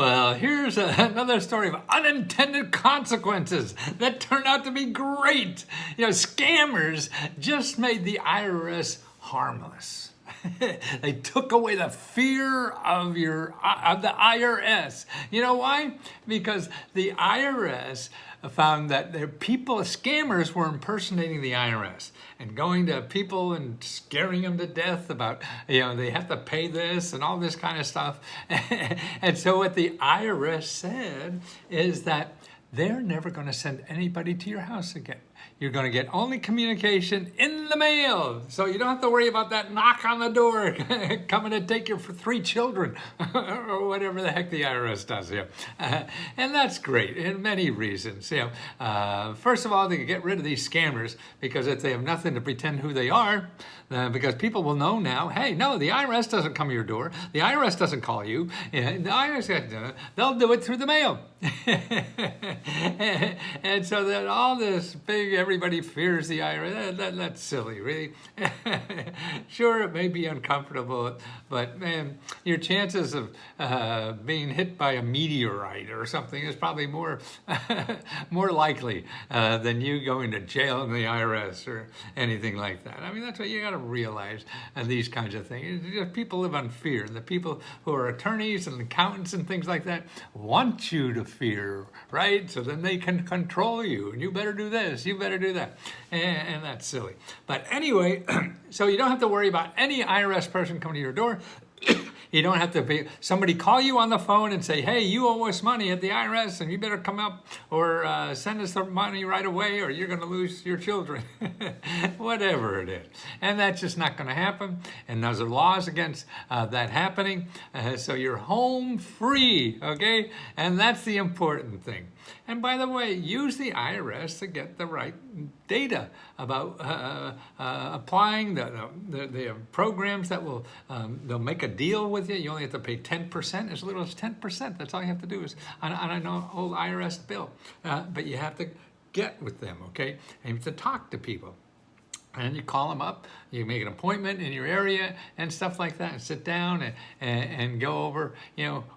Well, here's another story of unintended consequences that turned out to be great. Scammers just made the IRS harmless. They took away the fear of the IRS. You know why? Because the IRS found that scammers were impersonating the IRS and going to people and scaring them to death about, they have to pay this and all this kind of stuff. And so what the IRS said is that they're never going to send anybody to your house again. You're going to get only communication in the mail. So you don't have to worry about that knock on the door coming to take your 3 children or whatever the heck the IRS does. And that's great in many reasons. First of all, they can get rid of these scammers because if they have nothing to pretend who they are, because people will know now, hey, no, the IRS doesn't come to your door. The IRS doesn't call you. The IRS, they'll do it through the mail. And so that all this big, everybody fears the IRS, that's silly, really. Sure, it may be uncomfortable, but man, your chances of being hit by a meteorite or something is probably more likely than you going to jail in the IRS or anything like that. I mean, that's what you got to realize, these kinds of things. People live on fear, and the people who are attorneys and accountants and things like that want you to fear, right? So then they can control you, and you better do this, you better do that, and that's silly. But anyway, so you don't have to worry about any IRS person coming to your door. You don't have to be somebody call you on the phone and say, hey, you owe us money at the IRS and you better come up or send us the money right away or you're going to lose your children. Whatever it is. And that's just not going to happen. And those are laws against that happening. So you're home free, okay? And that's the important thing. And by the way, use the IRS to get the right data about applying the programs that will, they'll make a deal with you. You only have to pay 10%, as little as 10%. That's all you have to do is on an old IRS bill. But you have to get with them, okay? And you have to talk to people. And you call them up, you make an appointment in your area and stuff like that, and sit down and go over,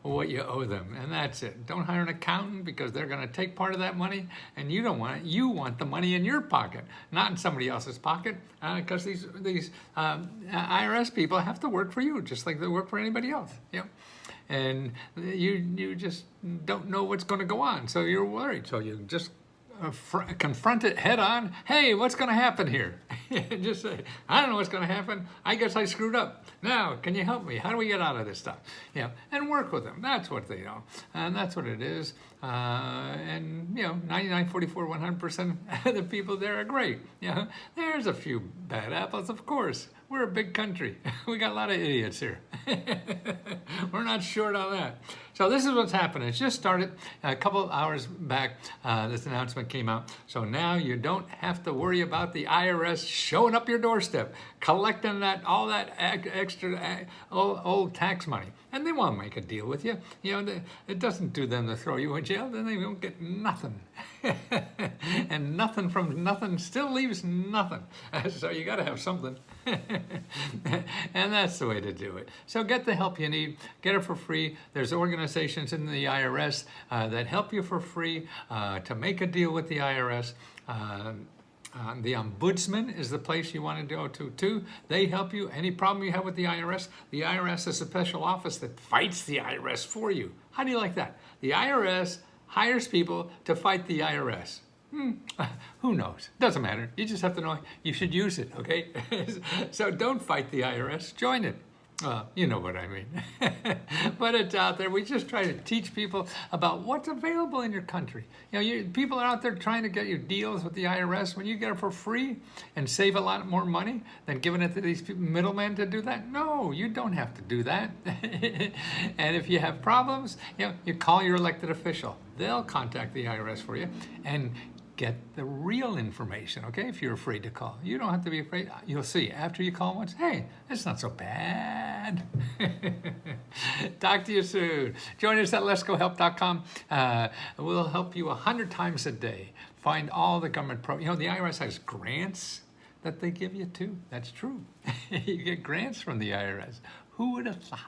what you owe them. And that's it. Don't hire an accountant because they're going to take part of that money and you don't want it. You want the money in your pocket, not in somebody else's pocket, because these IRS people have to work for you just like they work for anybody else. And you just don't know what's going to go on, so you're worried. So you just confront it head on. Hey, what's going to happen here? Just say, I don't know what's going to happen. I guess I screwed up. Now, can you help me? How do we get out of this stuff? And work with them. That's what they know. And that's what it is. And 99, 44, 100% of the people there are great. There's a few bad apples, of course. We're a big country. We got a lot of idiots here. We're not short on that. So this is what's happening. It just started a couple of hours back. This announcement came out. So now you don't have to worry about the IRS showing up your doorstep, collecting all that extra old tax money. And they won't make a deal with you. It doesn't do them to throw you in jail. Then they won't get nothing. And nothing from nothing still leaves nothing. So you got to have something. And that's the way to do it. So get the help you need. Get it for free. There's organizations in the IRS that help you for free to make a deal with the IRS. The Ombudsman is the place you want to go to, too. They help you. Any problem you have with the IRS is a special office that fights the IRS for you. How do you like that? The IRS hires people to fight the IRS. Who knows? Doesn't matter. You just have to know you should use it, okay? So don't fight the IRS. Join it. You know what I mean. But it's out there. We just try to teach people about what's available in your country. People are out there trying to get you deals with the IRS. When you get it for free and save a lot more money than giving it to these middlemen to do that, no, you don't have to do that. And if you have problems, you call your elected official. They'll contact the IRS for you and get the real information, okay? If you're afraid to call. You don't have to be afraid. You'll see after you call once, hey, it's not so bad. Talk to you soon. Join us at letsgohelp.com. We'll help you 100 times a day. Find all the government the IRS has grants that they give you too. That's true. You get grants from the IRS. Who would have thought?